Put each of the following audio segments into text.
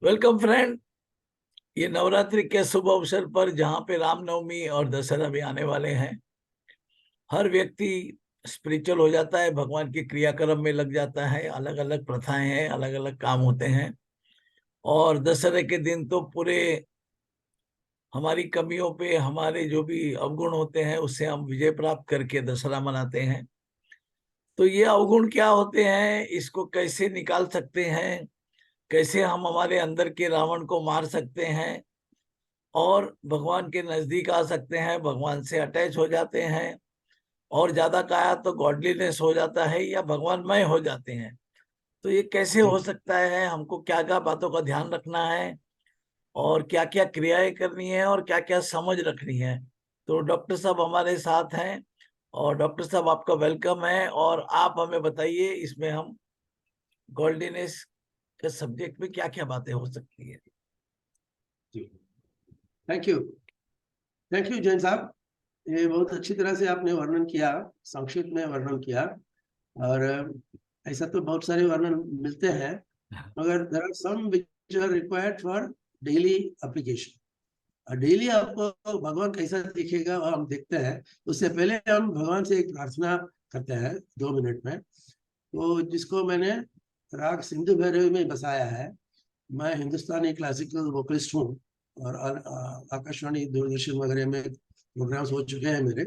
Welcome friend. ये नवरात्रि के शुभ अवसर पर जहाँ पे रामनवमी और दशहरा भी आने वाले हैं, हर व्यक्ति स्पिरिचुअल हो जाता है, भगवान के क्रियाक्रम में लग जाता है। अलग अलग प्रथाएं हैं, अलग अलग काम होते हैं। और दशहरे के दिन तो पूरे हमारी कमियों पे, हमारे जो भी अवगुण होते हैं उससे हम विजय प्राप्त करके दशहरा मनाते हैं। तो ये अवगुण क्या होते हैं, इसको कैसे निकाल सकते हैं, कैसे हम हमारे अंदर के रावण को मार सकते हैं और भगवान के नजदीक आ सकते हैं, भगवान से अटैच हो जाते हैं और ज्यादा कहा तो गॉडलीनेस हो जाता है या भगवानमय हो जाते हैं। तो ये कैसे जी हो सकता है, हमको क्या क्या बातों का ध्यान रखना है और क्या क्या क्रियाएं करनी है और क्या क्या समझ रखनी है। तो डॉक्टर साहब हमारे साथ हैं। और डॉक्टर साहब, आपका वेलकम है। और आप हमें बताइए, इसमें हम गॉडलीनेस के सब्जेक्ट में क्या क्या बातें हो सकती है। जी। Thank you. Thank you Jain Sahab. ये बहुत अच्छी तरह से आपने वर्णन किया, संक्षिप्त में वर्णन किया। और ऐसा तो बहुत सारे वर्णन मिलते हैं, मगर there are some which are required for daily application. और डेली आपको भगवान कैसा दिखेगा वो हम देखते हैं। उससे पहले हम भगवान से एक प्रार्थना करते हैं 2 मिनट में, तो जिसको मैंने राग सिंधु भैरवी में बसाया है। मैं हिंदुस्तानी क्लासिकल वोकलिस्ट हूँ और आकाशवाणी दूरदर्शन वगैरह में प्रोग्राम्स हो चुके हैं मेरे।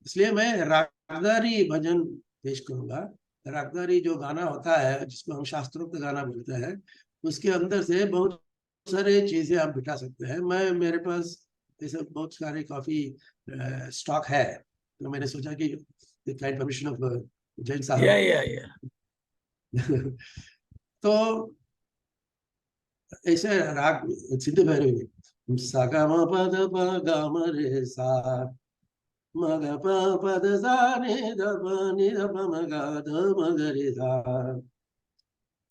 इसलिए मैं रागदारी भजन पेश करूंगा। रागदारी जो गाना होता है जिसको हम शास्त्रोक्त गाना बोलते हैं, उसके अंदर से बहुत सारे चीजें आप बिठा सकते हैं। मेरे पास ऐसे बहुत सारे काफी स्टॉक है, तो मैंने सोचा कि काइंड परमिशन ऑफ जैन साहब। या तो ऐसे राग सिद्ध भैरवी में सा गा म पद प गा म रे सा म ग प पद सा नि ध प नि ध प म ग ध म ग रे सा।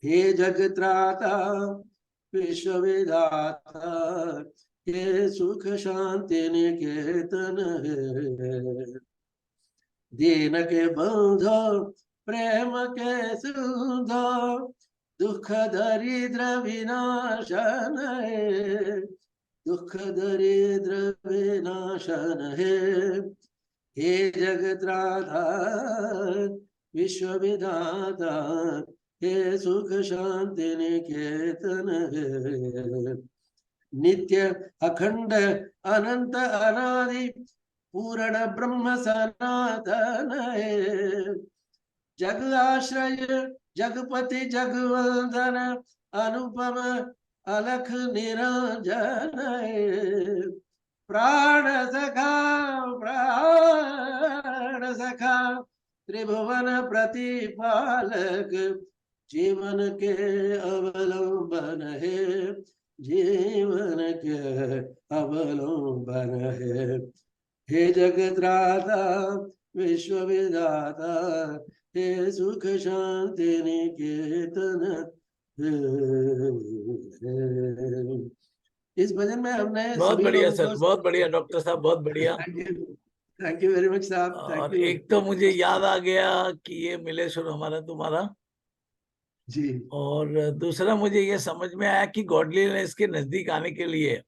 हे जगत्राता विश्व विधाता, हे सुख शांति निकेतन है। दीन के बंधो प्रेम के सुधो, दुख दरिद्र विनाशन है। दुख दरिद्र विनाशन है। हे जगत्राता विश्व विधाता, हे सुख शांति निकेतन है। नित्य अखंड अनंत अनादि पूर्ण ब्रह्म सनातन है। जग आश्रय जगपति जगवंदन, अनुपम अलख निरंजन है। प्राण सखा प्राण सखा, त्रिभुवन प्रतिपालक, जीवन के अवलंबन है। जीवन के अवलंबन है। हे जगत्राता विश्व विधाता, हे सुख शांति निकेतन। इस भजन में हमने बहुत सभी बढ़िया लोगों सर, को बहुत बढ़िया डॉक्टर साहब, बहुत बढ़िया। थैंक यू वेरी मच साहब, थैंक और यू। एक तो मुझे याद आ गया कि ये मिलेश्वर हमारा तुम्हारा। जी और दूसरा मुझे ये समझ में आया कि गॉडलीनेस के नजदीक आने के लिए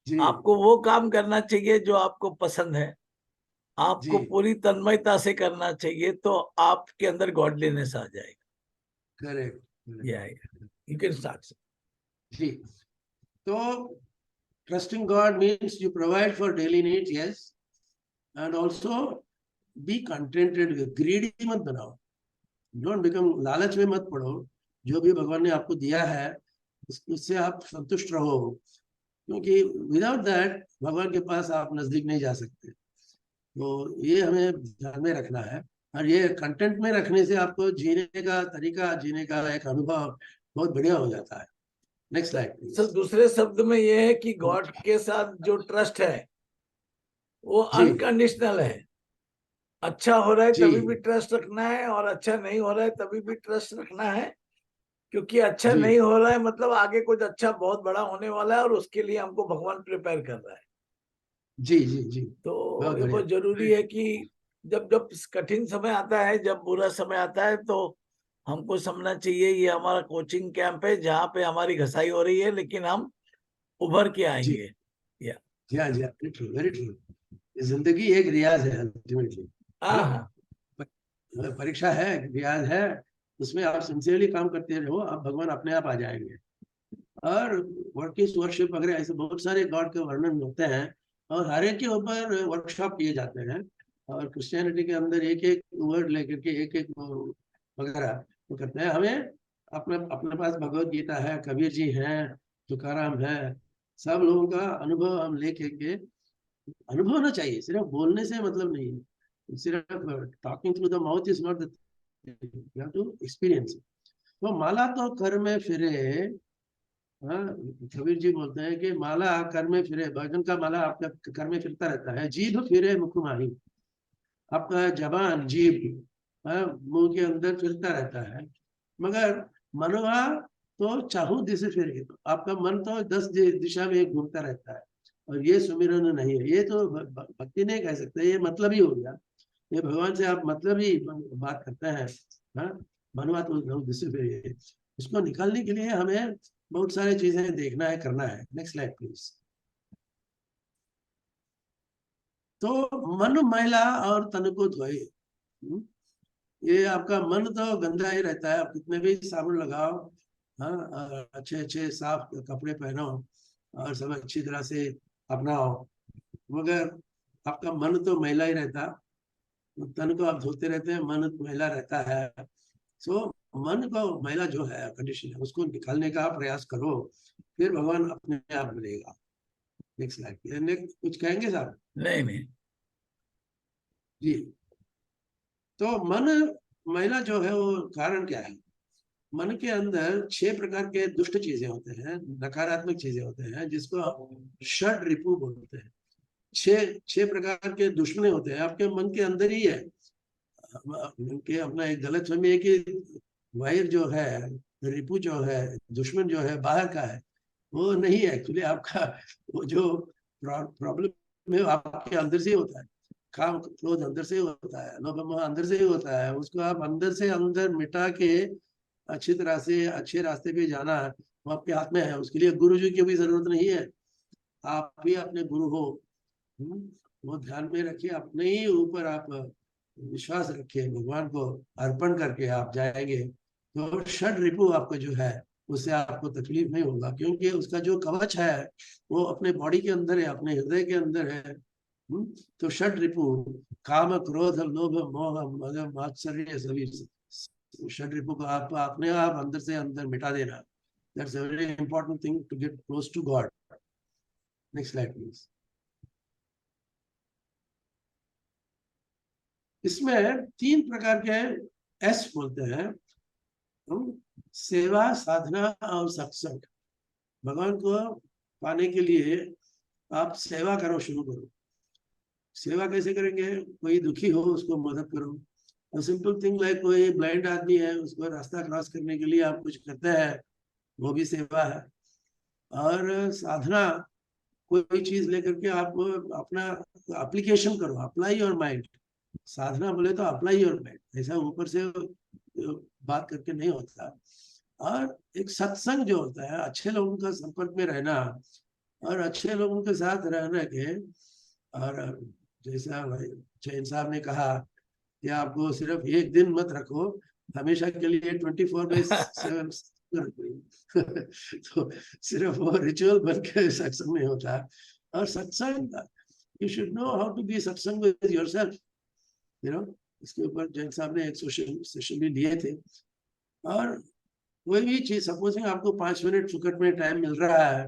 जी आपको वो काम करना चाहिए जो आपको पसंद है। जी। आपको पूरी तन्मयता से करना चाहिए, तो आपके अंदर गॉडलीनेस आ जाएगा। करेक्ट ये आएगा। You can start. जी। तो trusting God means you provide for daily needs, yes, and also be contented with, greedy मत बनाओ। डोंट बिकम, लालच में मत पड़ो। जो भी भगवान ने आपको दिया है उससे आप संतुष्ट रहो, क्योंकि विदाउट दैट भगवान के पास आप नजदीक नहीं जा सकते। तो ये हमें ध्यान में रखना है। और ये कंटेंट में रखने से आपको जीने का तरीका, जीने का एक अनुभव बहुत बढ़िया हो जाता है। Next slide sir, please. दूसरे शब्द में ये है कि गॉड के साथ जो ट्रस्ट है वो जी अनकंडीशनल है। अच्छा हो रहा है जी तभी भी ट्रस्ट रखना है, और अच्छा नहीं हो रहा है तभी भी ट्रस्ट रखना है। क्योंकि अच्छा जी नहीं हो रहा है मतलब आगे कुछ अच्छा बहुत बड़ा होने वाला है और उसके लिए हमको भगवान प्रिपेयर कर रहा है। जी जी जी। तो बहुत ये बढ़िया। बहुत जरूरी है कि जब जब कठिन समय आता है, जब बुरा समय आता है, तो हमको समझना चाहिए ये हमारा कोचिंग कैंप है जहाँ पे हमारी घसाई हो रही है, लेकिन हम उभर के जी आएंगे। या जी हाँ जी, वेरी ट्रू वेरी ट्रू। जिंदगी एक रियाज है अल्टीमेटली, है हाँ ना? हाँ परीक्षा है, रियाज है, उसमें आप सिंसियरली काम करते रहो, आप भगवान अपने आप आ जाएंगे। और वर्किंग वर्कशिप वगैरह ऐसे बहुत सारे गॉड के वर्णन होते हैं, और हर एक के ऊपर वर्कशॉप किए जाते हैं। और क्रिश्चियनिटी के अंदर एक एक वर्ड लेकर के एक एक वगैरह वो करते हैं। हमें अपने अपने पास भगवत गीता है, कबीर जी हैं, तुकाराम है, सब लोगों का अनुभव हम लेके के, अनुभव होना चाहिए, सिर्फ बोलने से मतलब नहीं है, सिर्फ talking through the mouth is not the, you have to experience. तो माला तो कर में फिरे, हाँ, कबीर जी बोलते हैं कि माला कर में फिरे, भजन का माला आपका कर में फिरता रहता है, जीभ फिरे मुख माही, आपका जबान जीभ, हाँ, मुंह के अंदर फिरता रहता है, मगर मनवा तो चाहू दिशा फिरे, तो आपका मन तो 10 दिशा में घूमता रहता है, और ये सुमिरन नहीं है, ये तो भक्ति नहीं कह सकते, ये मतलब ही हो गया, ये भगवान से आप मतलब ही बात करते हैं। हाँ, मनवा तो दिशा फिरे, उसको निकालने के लिए हमें बहुत सारी चीजें देखना है, करना है। Next slide please. तो मन मैला और तन को धोए। ये आपका मन तो गंदा ही रहता है, आप कितने भी साबुन लगाओ, हाँ, और अच्छे अच्छे साफ कपड़े पहनो, और सब अच्छी तरह से अपनाओ, मगर आपका मन तो मैला ही रहता। तन को आप धोते रहते हैं, मन मैला रहता है। सो मन को मैला जो है कंडीशन है, उसको निकालने का प्रयास करो, फिर भगवान अपने आप मिलेगा। नेक्स्ट स्लाइड, कुछ कहेंगे साहब? नहीं नहीं जी। तो मन मैला जो है वो कारण क्या है? मन के अंदर 6 प्रकार के दुष्ट चीजें होते हैं, नकारात्मक चीजें होते हैं, जिसको हम षड रिपु बोलते हैं। 6 प्रकार के दुश्मन होते हैं, आपके मन के अंदर ही है। उनके अपना एक गलत फहमी है कि वायर जो है, रिपु जो है, दुश्मन जो है बाहर का है, वो नहीं है एक्चुअली आपका। वो जो प्रॉब्लम है आपके अंदर से ही होता है। काम क्रोध अंदर से ही होता है, लोभ मोह अंदर से ही होता है, उसको आप अंदर से अंदर मिटा के अच्छी तरह से अच्छे रास्ते पे जाना है, वो आपके हाथ में है। उसके लिए गुरु जी की भी जरूरत नहीं है, आप भी अपने गुरु हो। वो ध्यान में रखिए, अपने ही ऊपर आप विश्वास रखिए, भगवान को अर्पण करके आप जाएंगे, तो षड रिपु आपको जो है उससे आपको तकलीफ नहीं होगा, क्योंकि उसका जो कवच है वो अपने बॉडी के अंदर है, अपने हृदय के अंदर है। तो षड रिपु, काम क्रोध लोभ मोह मद मात्सर्य, सभी षड रिपु को आप अपने आप अंदर से अंदर मिटा देना। That's a very important thing to get close to God. Next slide please. इसमें 3 प्रकार के एस बोलते हैं, सेवा, साधना और सत्संग। भगवान को पाने के लिए आप सेवा करो, शुरू करो। सेवा कैसे करेंगे? कोई दुखी हो उसको मदद करो, सिंपल थिंग लाइक कोई ब्लाइंड आदमी है, उसको रास्ता क्रॉस करने के लिए आप कुछ करते हैं, वो भी सेवा है। और साधना, कोई चीज लेकर के आप अपना एप्लीकेशन करो, अप्लाई योर माइंड। साधना बोले तो अप्लाई योर माइंड, ऐसा ऊपर से बात करके नहीं होता। और एक सत्संग जो होता है, अच्छे लोगों का संपर्क में रहना, और अच्छे लोगों के साथ रहने के। और जैसा भाई जैन साहब ने कहा कि आपको सिर्फ एक दिन मत रखो, हमेशा के लिए 24/7 तो सिर्फ वो रिचुअल बन के सत्संग नहीं होता। और satsang, you should know how to be satsang with yourself, you know. इसके ऊपर जैन साहब ने एक सेशन भी लिए थे। और कोई भी चीज, सपोजिंग आपको 5 मिनट फुकट में टाइम मिल रहा है,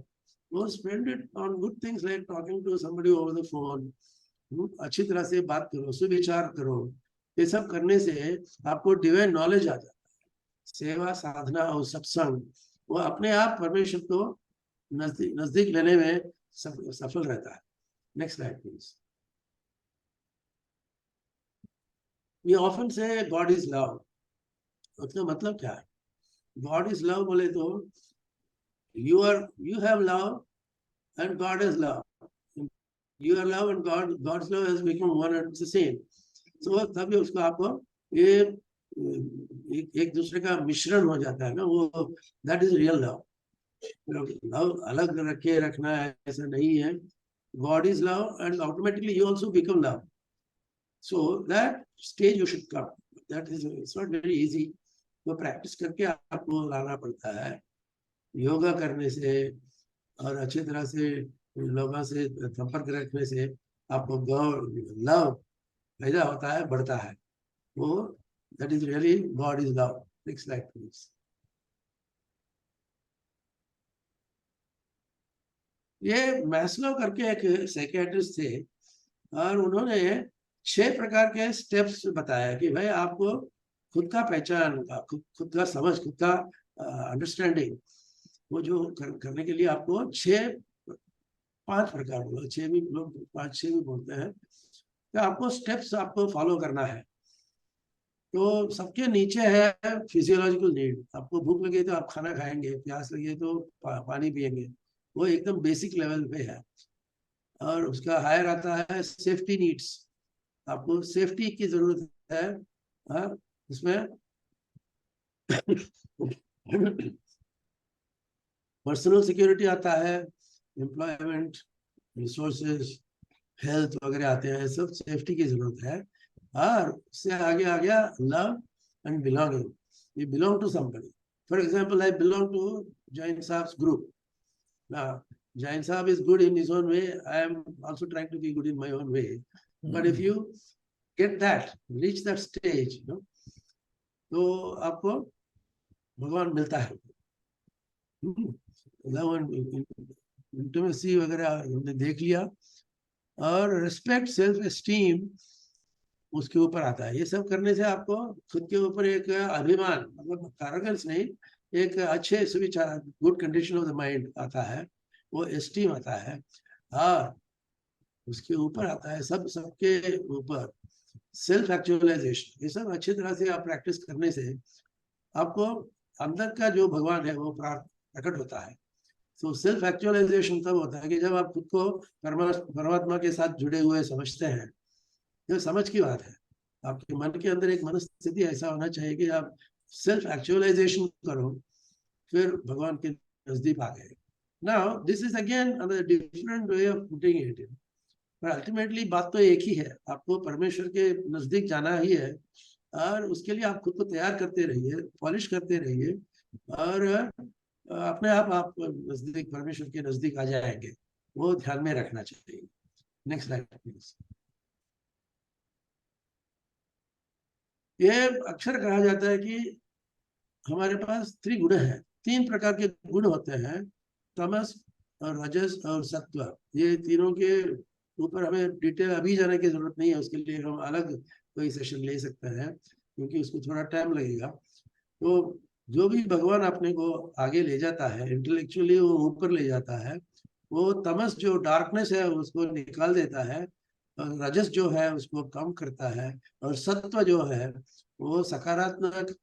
वो spend it on good things like talking to somebody over the phone. अच्छी तरह से बात करो, सुविचार करो। ये सब करने से आपको डिवाइन नॉलेज आ जाता है। सेवा, साधना और सत्संग, वो अपने आप परमेश्वर को नजदीक नजदीक लेने में सफल रहता है। Next slide please. We often say God is love. उसका मतलब क्या है? गॉड इज लव बोले तो you have love and God is love. Your love and God's love has become one and the same. So तभी उसको आपको ये एक दूसरे का मिश्रण हो जाता है ना, वो that is real love. Love अलग रखे रखना है ऐसा नहीं है। God is love and automatically you also become love. So that stage you should come. That is it's not very easy. तो प्रैक्टिस करके आपको लाना पड़ता है। योगा करने से और अच्छी तरह से लोगों से संपर्क रखने से आपको लव पैदा होता है, बढ़ता है। वो that is really God is love. Next slide please. ये मैस्लो करके एक साइकियाट्रिस्ट थे और उन्होंने 6 प्रकार के स्टेप्स बताया कि भाई आपको खुद का पहचान, खुद का समझ, खुद का अंडरस्टैंडिंग वो जो करने के लिए आपको 5 प्रकार बोला, 6 भी लोग 5-6 भी बोलते हैं, तो आपको स्टेप्स आपको फॉलो करना है। तो सबके नीचे है फिजियोलॉजिकल नीड। आपको भूख लगे तो आप खाना खाएंगे, प्यास लगे तो पानी पिएंगे, वो एकदम बेसिक लेवल पे है। और उसका हायर आता है सेफ्टी नीड्स। आपको सेफ्टी की जरूरत है। हाँ, इसमें पर्सनल सिक्योरिटी आता है, एम्प्लॉयमेंट, रिसोर्सेज, हेल्थ वगैरह आते हैं, सब सेफ्टी की जरूरत है। और उससे आगे आ गया love and belonging. You belong to somebody. For example I belong to Jain Sahab's group. Jain Sahab is good in his own way. I am also trying to be good in my own way. But if you get that, reach that stage, you know, तो आपको भगवान मिलता है। Love and intimacy वगैरह हमने देख लिया। और रिस्पेक्ट, सेल्फ एस्टीम उसके ऊपर आता है। ये सब करने से आपको खुद के ऊपर एक अभिमान, मतलब एरोगेंस नहीं, एक अच्छे सुविचार, good condition of the mind आता है, वो एस्टीम आता है। और उसके ऊपर आता है सबके ऊपर सेल्फ एक्चुअलाइजेशन। ये सब अच्छी तरह से आप प्रैक्टिस करने से आपको अंदर का जो भगवान है वो प्रकट होता है। तो सेल्फ एक्चुअलाइजेशन तब होता है कि जब आप खुद को परमात्मा के साथ जुड़े हुए समझते हैं। ये समझ की बात है। आपके मन के अंदर एक मनस्थिति ऐसा होना चाहिए कि आप सेल्फ एक्चुअलाइजेशन करो, फिर भगवान के नजदीक आ गए। Now this is again another different way of putting it. पर अल्टीमेटली बात तो एक ही है, आपको परमेश्वर के नजदीक जाना ही है। और उसके लिए आप खुद को तैयार करते रहिए, पॉलिश करते रहिए, और अपने आप नजदीक, परमेश्वर के नजदीक आ जाएंगे। वो ध्यान में रखना चाहिए। Next slide please. ये अक्सर कहा जाता है कि हमारे पास 3 गुण है, 3 प्रकार के गुण होते हैं, तमस और रजस और सत्व। ये तीनों के ऊपर हमें डिटेल अभी जाने की जरूरत नहीं है, उसके लिए हम अलग कोई सेशन ले सकते हैं, क्योंकि उसको थोड़ा टाइम लगेगा। तो जो भी भगवान अपने को आगे ले जाता है, इंटेलेक्चुअली वो ऊपर ले जाता है, वो तमस जो डार्कनेस है उसको निकाल देता है, और रजस जो है उसको कम करता है, और सत्व जो है वो सकारात्मक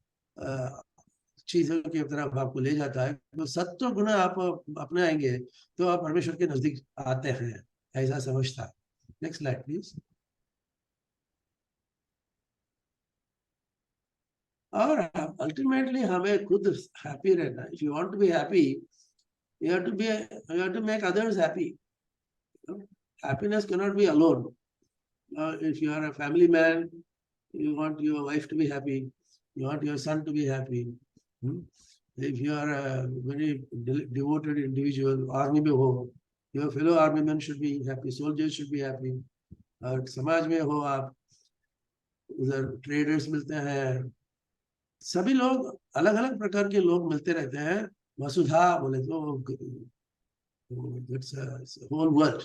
चीजों की तरफ आपको ले जाता है। तो सत्व गुण आप अपनाएंगे तो आप परमेश्वर के नजदीक आते हैं, ऐसा समझता है। Next slide please. और अल्टीमेटली हमें खुद हैप्पी रहना है। If you want to be happy, you have to be, you have to make others happy. Happiness cannot be alone. If you are a family man, you want your wife to be happy, you want your son to be happy. If you are a very devoted individual, army में हो, your fellow army men should be happy, soldiers should be happy. और समाज में हो आप, उधर traders मिलते हैं, सभी लोग, अलग अलग प्रकार के लोग मिलते रहते हैं। वसुधा बोले तो होल वर्ल्ड,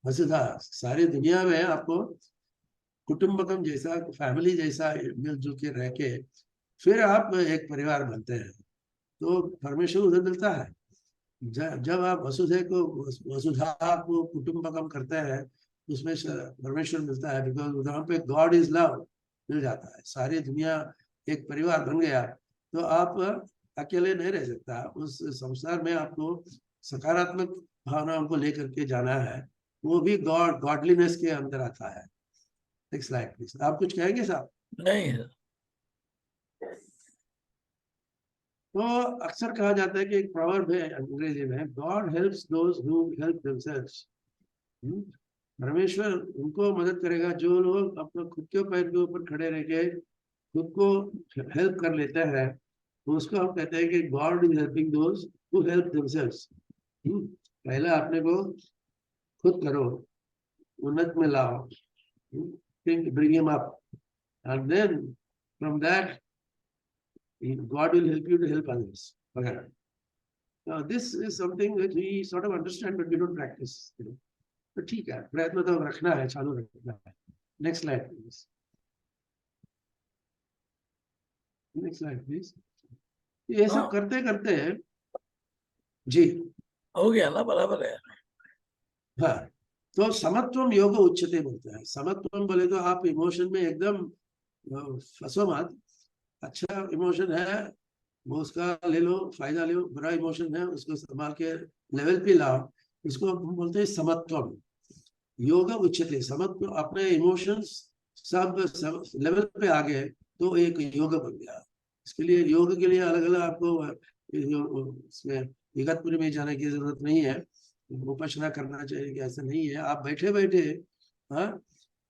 वसुधा, सारी दुनिया में आपको कुटुंबकम जैसा, फैमिली जैसा मिलजुल के रह के फिर आप एक परिवार बनते हैं, तो परमेश्वर उधर मिलता है। जब आप वसुधा को कुटुंबकम करते हैं, उसमें परमेश्वर मिलता है, बिकॉज वहां पे गॉड इज लव मिल जाता है। सारी दुनिया एक परिवार बन गया, तो आप अकेले नहीं रह सकता। उस संसार में आपको सकारात्मक भावनाओं को लेकर के जाना है, वो भी गॉडलीनेस के अंदर आता है। Next slide please. आप कुछ कहेंगे साहब? नहीं, तो अक्सर कहा जाता है कि एक प्रॉवर्ब है अंग्रेजी में, God helps those who help themselves. परमेश्वर उनको मदद करेगा जो लोग अपने खुद के पैर के ऊपर खड़े रह के खुद को हेल्प कर लेते हैं, तो उसको हम कहते हैं कि God is helping those who help themselves. पहले अपने को खुद करो, उन्नत में लाओ, think bring him up, and then from that God will help you to help others वगैरह। Now this is something that we sort of understand but we don't practice, you know। तो ठीक है, प्रयत्न तो रखना है, चालू रखना है। Next slide please, next slide please. ये सब हाँ करते करते जी, हो गया ना, बराबर है। हाँ, तो समत्वम योग उच्चते बोलते हैं। समत्वम बोले तो आप इमोशन में एकदम फंसो मत। अच्छा इमोशन है वो उसका ले लो, फायदा ले लो, बुरा इमोशन है उसको संभाल के लेवल पे लाओ, इसको हम बोलते हैं समत्वम योग उच्चते। समत्व अपने इमोशंस सब लेवल पे आ गए तो एक योग बन गया। इसके लिए योग के लिए अलग अलग आपको इसमें इगतपुरी में जाने की जरूरत नहीं है, उपासना करना चाहिए कि ऐसा नहीं है। आप बैठे बैठे, हाँ,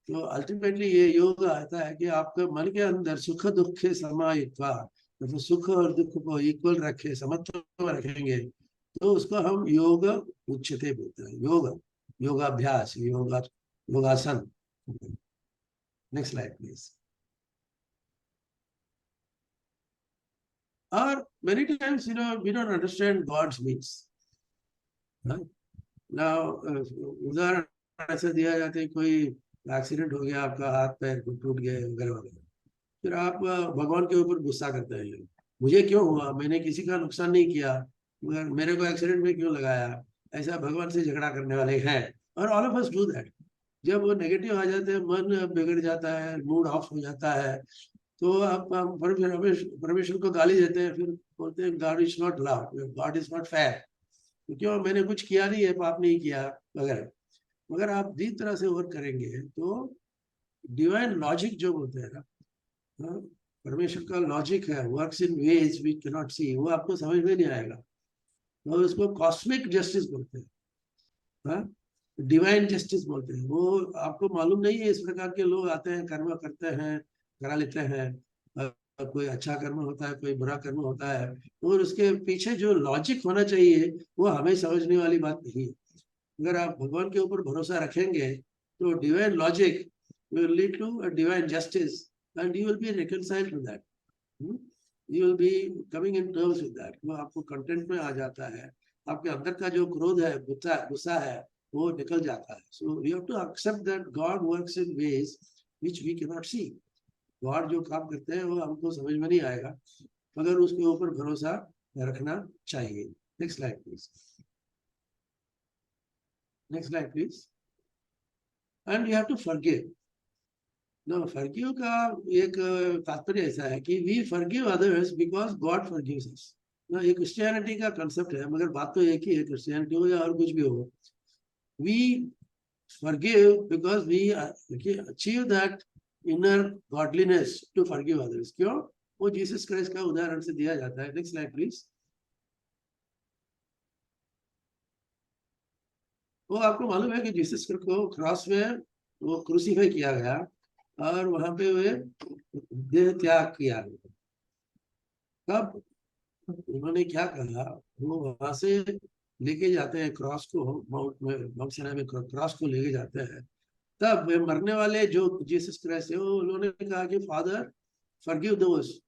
तो अल्टीमेटली ये योग आता है कि आपके मन के अंदर सुख दुख समाहित्वा, मतलब सुख और दुख को इक्वल रखे, समत्व रखेंगे, तो उसको हम योग उच्चते बोलते हैं। योग, योगाभ्यास, योगासन। Next slide please. और many times we don't understand God's means। उदाहरण ऐसे दिया जाता है, कोई एक्सीडेंट हो गया, आपका हाथ पैर टूट गए वगैरह वगैरह, फिर आप भगवान के ऊपर गुस्सा करते हैं, मुझे क्यों हुआ, मैंने किसी का नुकसान नहीं किया, मगर मेरे को एक्सीडेंट में क्यों लगाया। ऐसा भगवान से झगड़ा करने वाले हैं, और all of us do that. जब वो नेगेटिव आ जाते हैं, मन बिगड़ जाता है, मूड ऑफ हो जाता है, तो आप परमेश्वर को गाली देते हैं, फिर बोलते हैं God is not love, God is not fair, क्यों मैंने कुछ किया नहीं है, पाप नहीं किया वगैरह। मगर आप जिस तरह से वर्क करेंगे तो डिवाइन लॉजिक जो बोलते हैं ना, हाँ, परमेश्वर का लॉजिक है, works in ways we can not see, वो आपको समझ में नहीं आएगा। और उसको कॉस्मिक जस्टिस बोलते हैं, हाँ, डिवाइन जस्टिस बोलते हैं। वो आपको मालूम नहीं है, इस प्रकार के लोग आते हैं, कर्म करते हैं, करा लेते हैं, कोई अच्छा कर्म होता है, कोई बुरा कर्म होता है, और उसके पीछे जो लॉजिक होना चाहिए वो हमें समझने वाली बात नहीं है। अगर आप भगवान के ऊपर भरोसा रखेंगे तो divine logic will lead to a divine justice and you will be reconciled to that। you will be coming in terms with that। वो आपको कंटेंट में आ जाता है, आपके अंदर का जो क्रोध है, गुस्सा है, वो निकल जाता है। so you have to accept that God works in ways which we cannot see। God जो काम करते हैं वो हमको समझ में नहीं आएगा, मगर उसके ऊपर भरोसा रखना चाहिए। Next slide please, next slide please. And you have to forgive. No, forgive का एक तात्पर्य ऐसा है कि we forgive others because God forgives us. ना, ये क्रिश्चियनिटी का कंसेप्ट है, मगर बात तो एक ही है, क्रिश्चियनिटी हो या और कुछ भी हो। We forgive because we achieve that inner godliness to forgive others. क्यों? वो जीसस क्राइस्ट का उदाहरण से दिया जाता है। Next slide please. वो आपको मालूम है कि जीसस को क्रॉस में वो क्रूसीफाई किया गया, और वहां पे वे देह त्याग किया। तब उन्होंने क्या कहा, वो वहां से लेके जाते हैं क्रॉस को, माउंट सिनाई में क्रॉस को लेके जाते हैं। तब वे मरने वाले जो जीसस क्राइस्ट है, वो उन्होंने कहा कि फादर फॉरगिव दोस।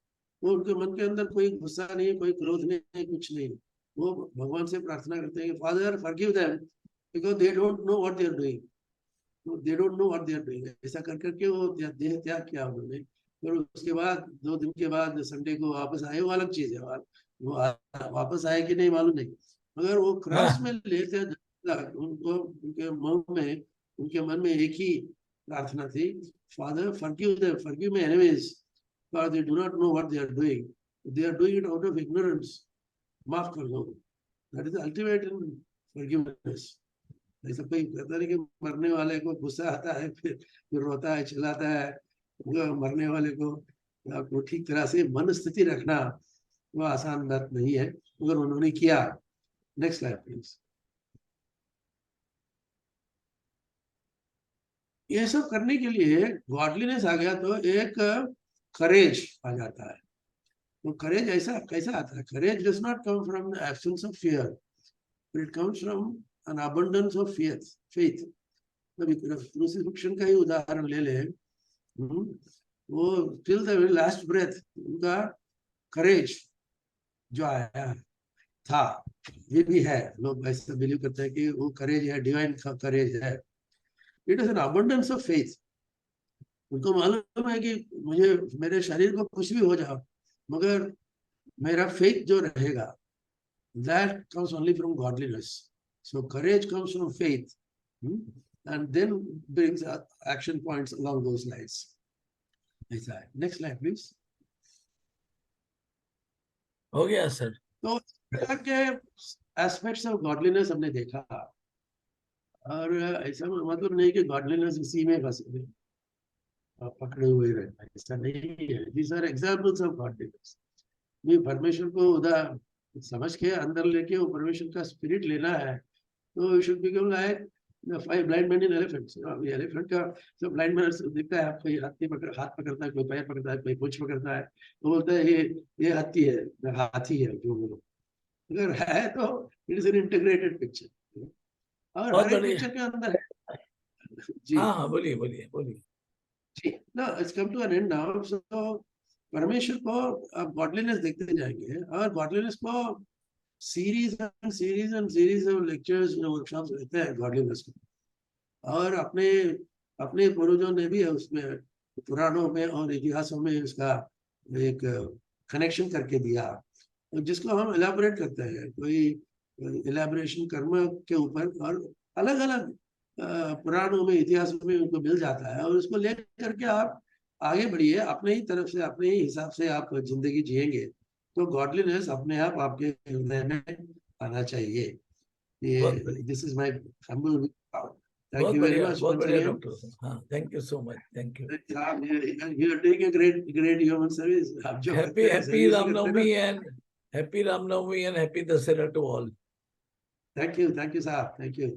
वो उनके मन के अंदर कोई गुस्सा नहीं, कोई क्रोध नहीं, कुछ नहीं। वो भगवान से प्रार्थना करते हैं कि Father forgive them because they don't know what they are doing, they don't know what they are doing. ऐसा कर करके वो देह त्याग किया उन्होंने। फिर उसके बाद 2 दिन के बाद संडे को वापस आए, वो अलग चीज है, वो वापस आए कि नहीं मालूम नहीं, मगर वो क्रॉस में हाँ लेते उनको, उनके मन में एक ही प्रार्थना थी, Father forgive them, forgive my enemies for they do not know what they are doing, they are doing it out of ignorance, माफ कर दो। That is ultimate in forgiveness. ऐसा कोई कहता नहीं कि मरने वाले को गुस्सा आता है, फिर रोता है, चिल्लाता है। मरने वाले को आपको ठीक तरह से मन स्थिति रखना, वो आसान बात नहीं है, मगर उन्होंने किया। Next slide please. ये सब करने के लिए गॉडलीनेस आ गया तो एक करेज आ जाता है। तो करेज ऐसा कैसा आता है? Courage does not come from the absence of fear, it comes from an abundance of faith. Crucifixion का ही उदाहरण ले ले, वो टिल द लास्ट ब्रेथ उनका करेज जो आया था, ये भी है। लोग ऐसा बिलीव करते हैं कि वो करेज है, डिवाइन करेज है। It is an abundance of faith. उनको मालूम है कि मुझे मेरे शरीर को कुछ भी हो जाओ, मगर मेरा फेथ जो रहेगा, that comes only from godliness. So courage comes from faith, and then brings action points along those lines. Next slide, please. हो गया सर। तो के एस्पेक्ट्स ऑफ गॉडलीनेस हमने देखा, और ऐसा मतलब नहीं कि गॉडलीनेस इसी में बस पकड़े हुए रहना, ऐसा नहीं है। These are examples of godliness. भी परमेश्वर को उधर समझ के अंदर लेके वो परमेश्वर का स्पिरिट लेना है, तो should become like five blind man in elephants. Elephant का सब ब्लाइंड मैन दिखता है, कोई हाथ पकड़ता है, कोई पैर पकड़ता है, कोई पूंछ पकड़ता है, तो बोलता है ये हाथी है, हाथी है। जो बोलो अगर है तो it is an integrated picture, और बहुत हर एक बढ़िया। पिक्चर के अंदर है। जी हाँ हाँ, बोलिए बोलिए बोलिए। जी, ना it's come to an end now. So परमेश्वर को आप गॉडलीनेस देखते जाएंगे, और गॉडलीनेस को series and series of lectures, workshops रहते हैं गॉडलीनेस को। और अपने अपने पूर्वजों ने भी उसमें पुराणों में और इतिहासों में उसका एक कनेक्शन करके दिया, जिसको हम एलाबोरेट करते हैं। कोई एलाबोरेशन कर्म के ऊपर, और अलग अलग पुराणों में, इतिहास में उनको मिल जाता है, और उसको ले करके आप आगे बढ़िए। अपने ही तरफ से, अपने ही हिसाब से आप जिंदगी जिएंगे, तो गॉडलीनेस अपने आप आपके हृदय में आना चाहिए। ये बहुत बढ़िया, this is my humble. Thank you very much बहुत once बढ़िया again. डॉक्टर साहब। हाँ, thank you so much, thank you. You are doing a great human service. आप जो हैप्पी करते हैं, हैप्पी सर्विस ही करते हैं रामनवमी ना। And happy Ramnavami and happy Dussehra to all. Thank you साहब, थैंक यू।